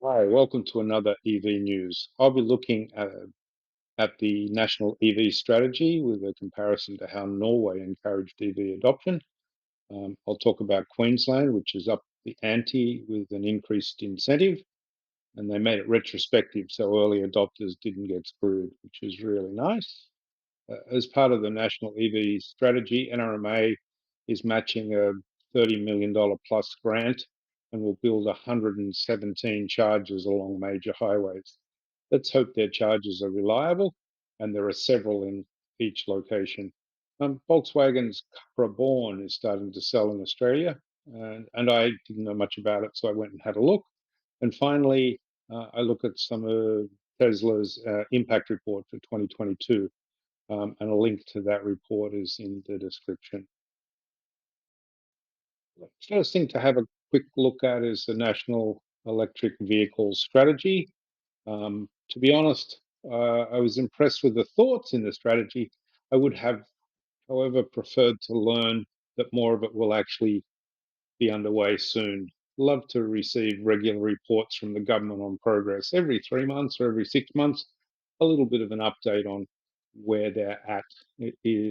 Hi, welcome to another EV news. I'll be looking at the national EV strategy with a comparison to how Norway encouraged EV adoption. I'll talk about Queensland, which is up the ante with an increased incentive, and they made it retrospective so early adopters didn't get screwed, which is really nice. As part of the national EV strategy, NRMA is matching a $30 million plus grant and will build 117 chargers along major highways. Let's hope their chargers are reliable, and there are several in each location. Volkswagen's Cupra Born is starting to sell in Australia, and I didn't know much about it, so I went and had a look. And finally, I look at some of Tesla's impact report for 2022, and a link to that report is in the description. First thing to have a quick look at is the National Electric Vehicle Strategy. To be honest, I was impressed with the thoughts in the strategy. I would have, however, preferred to learn that more of it will actually be underway soon. Love to receive regular reports from the government on progress every 3 months or every 6 months, a little bit of an update on where they're at.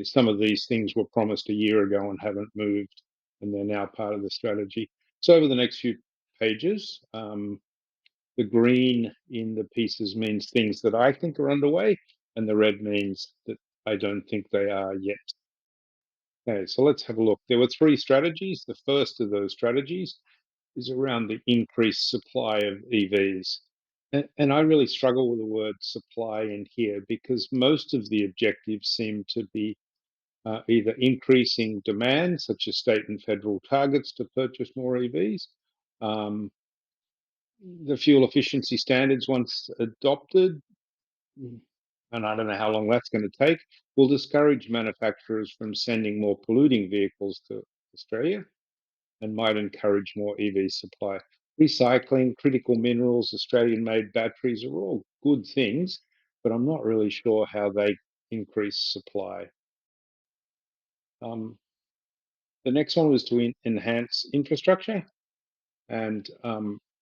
Some of these things were promised a year ago and haven't moved, and they're now part of the strategy. So, over the next few pages, the green in the pieces means things that I think are underway, and the red means that I don't think they are yet. Okay, so let's have a look. There were three strategies. The first of those strategies is around the increased supply of EVs. And I really struggle with the word supply in here because most of the objectives seem to be either increasing demand, such as state and federal targets to purchase more EVs. Um, the fuel efficiency standards, once adopted, and I don't know how long that's going to take, will discourage manufacturers from sending more polluting vehicles to Australia and might encourage more EV supply. Recycling, critical minerals, Australian made batteries are all good things, but I'm not really sure how they increase supply. Um, the next one was to enhance infrastructure, and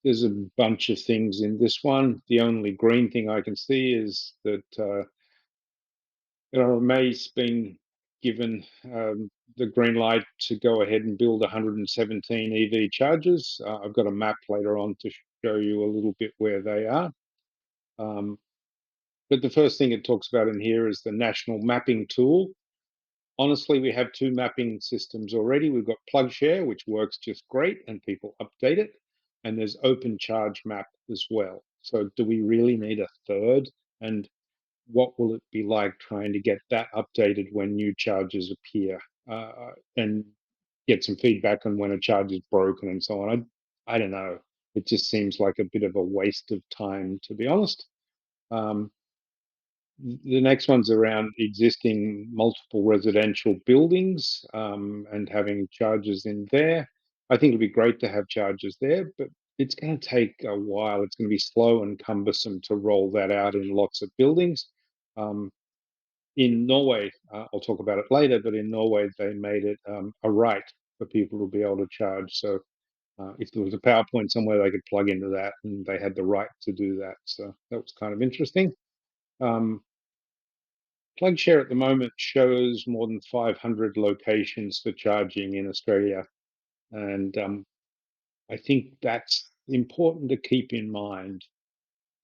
there's a bunch of things in this one. The only green thing I can see is that NRMA's been given the green light to go ahead and build 117 EV chargers. I've got a map later on to show you a little bit where they are. Um, but the first thing it talks about in here is the national mapping tool. Honestly, we have two mapping systems already. We've got PlugShare, which works just great, and people update it. And there's Open Charge Map as well. So do we really need a third? And what will it be like trying to get that updated when new charges appear, and get some feedback on when a charge is broken and so on? I don't know. It just seems like a bit of a waste of time, to be honest. Um, the next one's around existing multiple residential buildings, and having chargers in there. I think it'd be great to have chargers there, but it's going to take a while. It's going to be slow and cumbersome to roll that out in lots of buildings. Um, in Norway, I'll talk about it later, but in Norway, they made it a right for people to be able to charge. So if there was a PowerPoint somewhere, they could plug into that and they had the right to do that. So that was kind of interesting. Um, PlugShare at the moment shows more than 500 locations for charging in Australia. And I think that's important to keep in mind,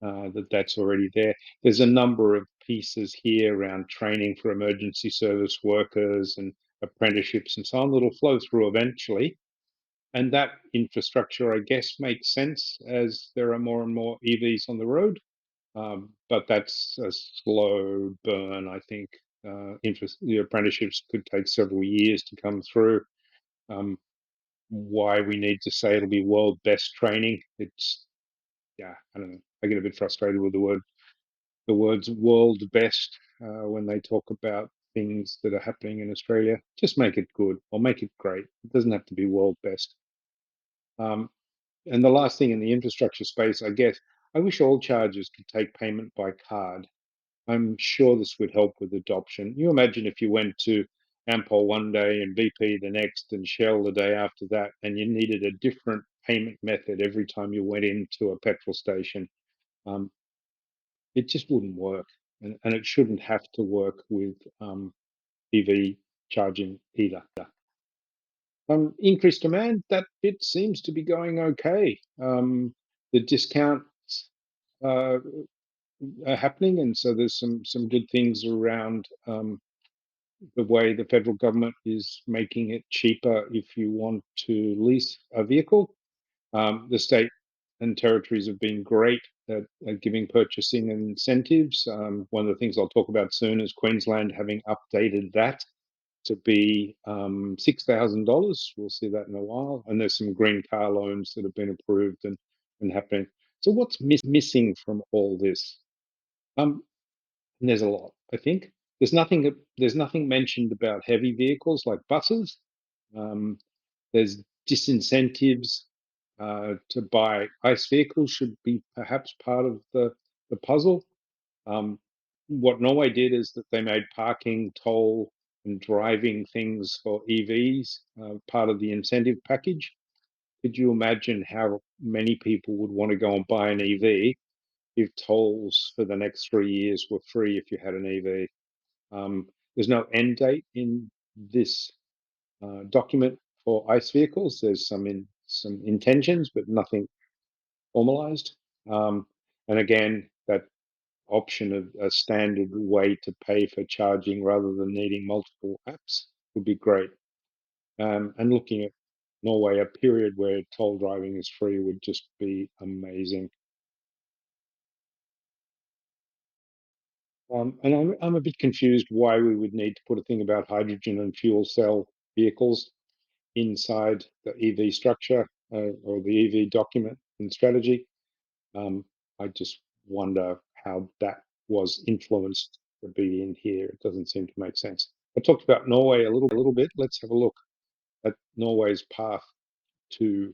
that that's already there. There's a number of pieces here around training for emergency service workers and apprenticeships and so on that'll flow through eventually. And that infrastructure, I guess, makes sense as there are more and more EVs on the road. But that's a slow burn, I think. The apprenticeships could take several years to come through. Um, why we need to say it'll be world best training? It's, yeah, I don't know. I get a bit frustrated with the words world best when they talk about things that are happening in Australia. Just make it good or make it great. It doesn't have to be world best. Um, and the last thing in the infrastructure space, I guess, I wish all chargers could take payment by card. I'm sure this would help with adoption. You imagine if you went to Ampol one day and BP the next and Shell the day after that, and you needed a different payment method every time you went into a petrol station, um, it just wouldn't work, and it shouldn't have to work with EV charging either. Increased demand, that bit seems to be going okay. The discounts uh, are happening, and so there's some good things around the way the federal government is making it cheaper if you want to lease a vehicle. The state and territories have been great at giving purchasing incentives. One of the things I'll talk about soon is Queensland having updated that to be $6,000. We'll see that in a while. And there's some green car loans that have been approved and happening. So what's missing from all this? And there's a lot, I think. There's nothing mentioned about heavy vehicles like buses. Um, there's disincentives to buy ICE vehicles should be perhaps part of the puzzle. Um, what Norway did is that they made parking, toll, and driving things for EVs part of the incentive package. Could you imagine how many people would want to go and buy an EV if tolls for the next 3 years were free if you had an EV? There's no end date in this document for ICE vehicles. There's some intentions, but nothing formalized. And again, that option of a standard way to pay for charging rather than needing multiple apps would be great. And looking at Norway, a period where toll driving is free would just be amazing. And I'm a bit confused why we would need to put a thing about hydrogen and fuel cell vehicles inside the EV structure or the EV document and strategy. Um, I just wonder how that was influenced to be in here. It doesn't seem to make sense. I talked about Norway a little bit. Let's have a look at Norway's path to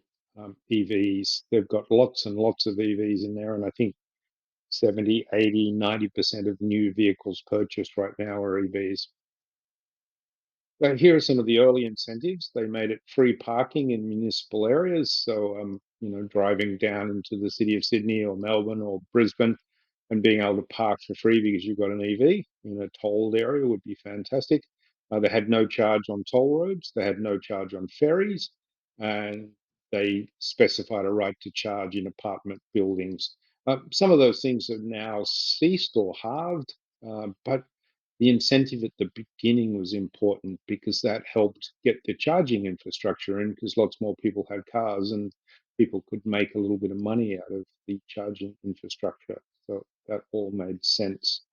EVs. They've got lots and lots of EVs in there, and I think 70, 80, 90% of new vehicles purchased right now are EVs. Here are some of the early incentives. They made it free parking in municipal areas. So, driving down into the city of Sydney or Melbourne or Brisbane and being able to park for free because you've got an EV in a tolled area would be fantastic. They had no charge on toll roads. They had no charge on ferries, and they specified a right to charge in apartment buildings. Some of those things have now ceased or halved, but the incentive at the beginning was important because that helped get the charging infrastructure in because lots more people had cars and people could make a little bit of money out of the charging infrastructure. So that all made sense.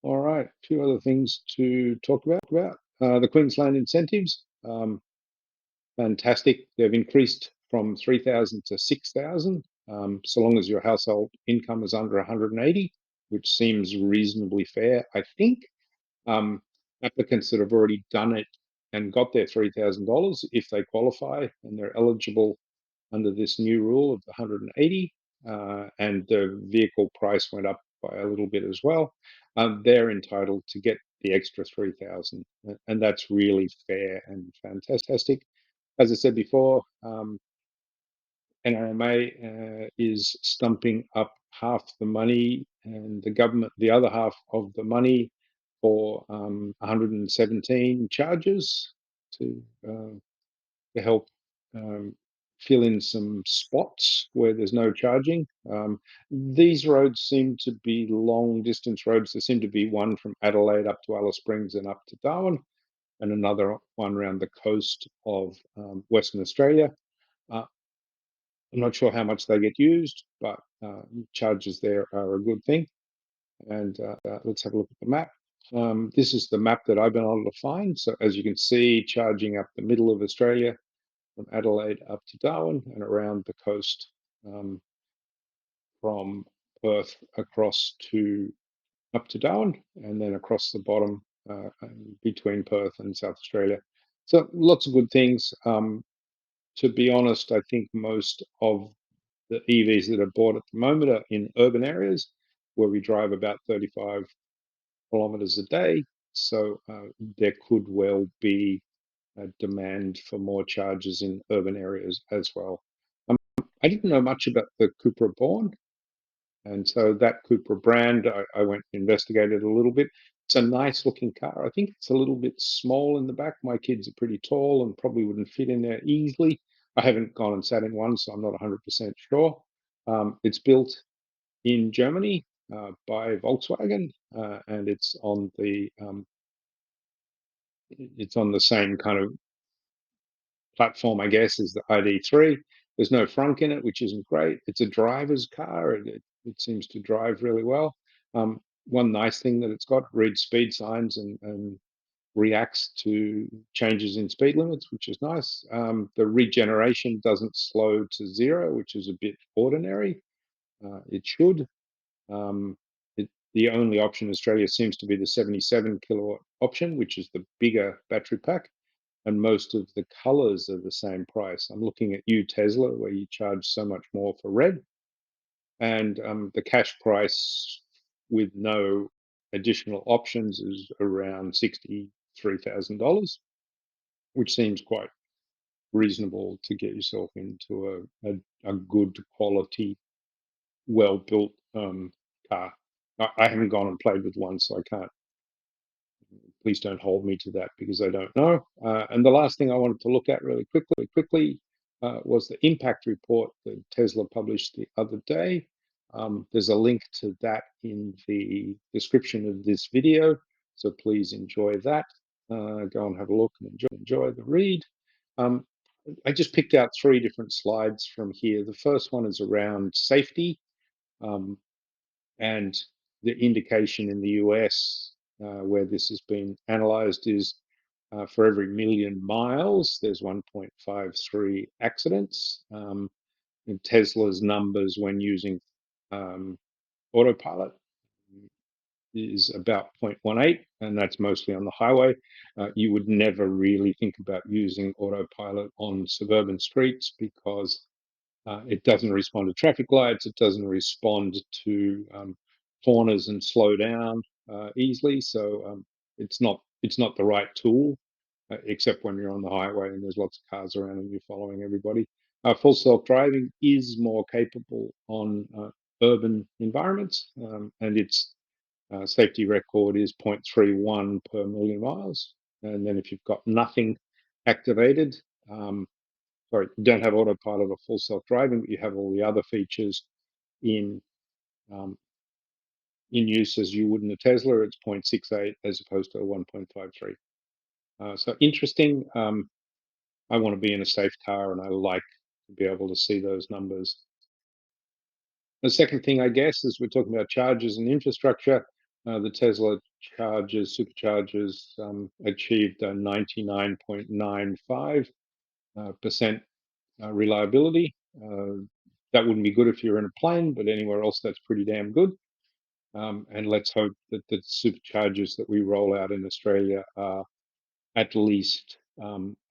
All right, a few other things to talk about. The Queensland incentives, fantastic. They've increased from 3,000 to 6,000, so long as your household income is under 180, which seems reasonably fair, I think. um, Applicants that have already done it and got their $3,000, if they qualify and they're eligible under this new rule of 180, and the vehicle price went up by a little bit as well, they're entitled to get the extra 3,000, and that's really fair and fantastic. As I said before, NRMA is stumping up half the money, and the government the other half of the money for 117 charges to help um, fill in some spots where there's no charging. These roads seem to be long distance roads. There seem to be one from Adelaide up to Alice Springs and up to Darwin, and another one around the coast of Western Australia. Uh, I'm not sure how much they get used, but charges there are a good thing. And let's have a look at the map. This is the map that I've been able to find. So as you can see, charging up the middle of Australia from Adelaide up to Darwin and around the coast, from Perth across to up to Darwin, and then across the bottom between Perth and South Australia. So lots of good things. To be honest, I think most of the EVs that are bought at the moment are in urban areas where we drive about 35 kilometers a day. So there could well be a demand for more charges in urban areas as well. I didn't know much about the Cupra Born, and so that Cupra brand, I went and investigated a little bit. It's a nice looking car. I think it's a little bit small in the back. My kids are pretty tall and probably wouldn't fit in there easily. I haven't gone and sat in one, so I'm not 100% sure. It's built in Germany by Volkswagen, and it's on the same kind of platform, I guess, as the ID3. There's no frunk in it, which isn't great. It's a driver's car. It seems to drive really well. One nice thing that it's got, reads speed signs and reacts to changes in speed limits, which is nice. The regeneration doesn't slow to zero, which is a bit ordinary. It should. Um, the only option in Australia seems to be the 77 kilowatt option, which is the bigger battery pack, and most of the colors are the same price. I'm looking at you, Tesla, where you charge so much more for red, and the cash price with no additional options is around $63,000, which seems quite reasonable to get yourself into a good quality, well built car. I haven't gone and played with one, so I can't. Please don't hold me to that because I don't know. And the last thing I wanted to look at really quickly was the impact report that Tesla published the other day. There's a link to that in the description of this video, so please enjoy that. Go and have a look and enjoy the read. Um, I just picked out 3 different slides from here. The first one is around safety. Um, and the indication in the US, where this has been analyzed, is for every million miles, there's 1.53 accidents. In Tesla's numbers, when using autopilot, is about 0.18, and that's mostly on the highway. You would never really think about using autopilot on suburban streets because it doesn't respond to traffic lights. It doesn't respond to corners and slow down easily. So it's not the right tool, except when you're on the highway and there's lots of cars around and you're following everybody. Full self driving is more capable on urban environments, and its safety record is 0.31 per million miles. And then if you've got nothing activated, sorry, you don't have autopilot or full self-driving, but you have all the other features in um, in use as you would in a Tesla. It's 0.68 as opposed to a 1.53. So interesting. I want to be in a safe car, and I like to be able to see those numbers. The second thing, I guess, is we're talking about chargers and infrastructure. The Tesla chargers, superchargers, achieved a 99.95% reliability. That wouldn't be good if you're in a plane, but anywhere else that's pretty damn good. And let's hope that the superchargers that we roll out in Australia are at least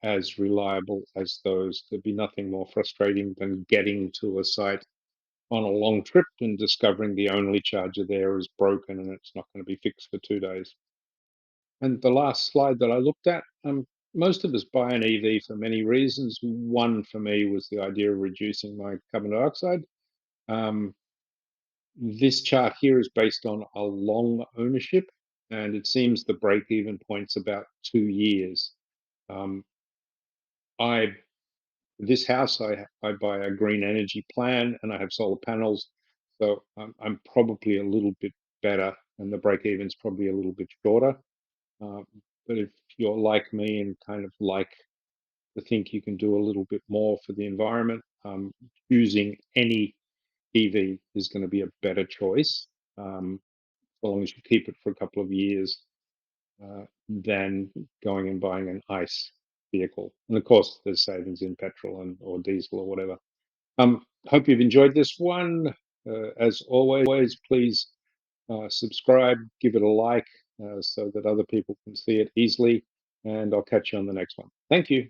as reliable as those. There'd be nothing more frustrating than getting to a site on a long trip and discovering the only charger there is broken and it's not going to be fixed for 2 days. And the last slide that I looked at, most of us buy an EV for many reasons. One for me was the idea of reducing my carbon dioxide. Um, this chart here is based on a long ownership, and it seems the break-even point's about 2 years. Um, I this house I buy a green energy plan, and I have solar panels, so I'm probably a little bit better, and the break-even's probably a little bit shorter. Uh, but if you're like me and kind of like to think you can do a little bit more for the environment, choosing any EV is going to be a better choice, as long as you keep it for a couple of years, than going and buying an ICE vehicle. And of course, there's savings in petrol and or diesel or whatever. Hope you've enjoyed this one. As always, please subscribe, give it a like, so that other people can see it easily. And I'll catch you on the next one. Thank you.